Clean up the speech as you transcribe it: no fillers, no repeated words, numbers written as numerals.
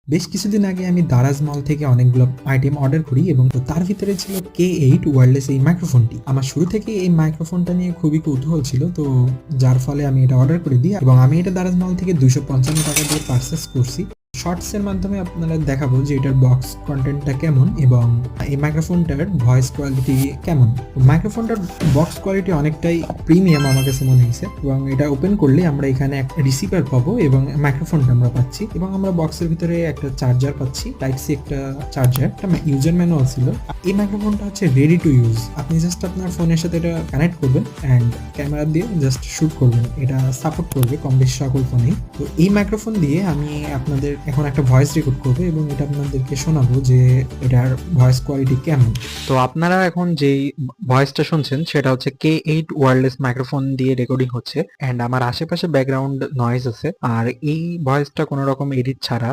বেশ কিছুদিন আগে আমি দারাজ মল থেকে অনেকগুলো আইটেম অর্ডার করি এবং তো তার ভিতরে ছিল K8 ওয়্যারলেস এই মাইক্রোফোনটি। আমার শুরু থেকে এই মাইক্রোফোনটা নিয়ে খুবই কৌতূহল ছিল, তো যার ফলে আমি এটা অর্ডার করে দিই এবং আমি এটা দারাজ মল থেকে 255 টাকা দিয়ে পারচেস করছি। শর্টস এর মাধ্যমে আপনারা দেখাবো যে এটার বক্স কন্টেন্টটা কেমন এবং এই মাইক্রোফোনটার ভয়েস কোয়ালিটি কেমন। মাইক্রোফোনটার বক্স কোয়ালিটি অনেকটাই প্রিমিয়াম আমার কাছে মনে হয়েছে এবং এটা ওপেন করলে আমরা এখানে একটা রিসিভার পাবো এবং মাইক্রোফোনটা আমরা পাচ্ছি এবং আমরা বক্সের ভিতরে একটা চার্জার পাচ্ছি, টাইপ সি একটা চার্জার, একটা ইউজার ম্যানুয়াল ছিল। এই মাইক্রোফোনটা হচ্ছে রেডি টু ইউজ। আপনি জাস্ট আপনার ফোনের সাথে এটা কানেক্ট করবেন অ্যান্ড ক্যামেরা দিয়ে জাস্ট শুট করবেন। এটা সাপোর্ট করবে কম বেশি সকল ফোনেই। তো এই মাইক্রোফোন দিয়ে আমি আপনাদের এখন একটা ভয়েস রেকর্ড করবো এবং এটা আপনাদেরকে শোনাবো যে এটার ভয়েস কোয়ালিটি কেমন। তো আপনারা এখন যেই ভয়েসটা শুনছেন সেটা হচ্ছে K8 ওয়্যারলেস মাইক্রোফোন দিয়ে রেকর্ডিং হচ্ছে, অ্যান্ড আমার আশেপাশে ব্যাকগ্রাউন্ড নয়েজ আছে, আর এই ভয়েসটা কোনো রকম এডিট ছাড়া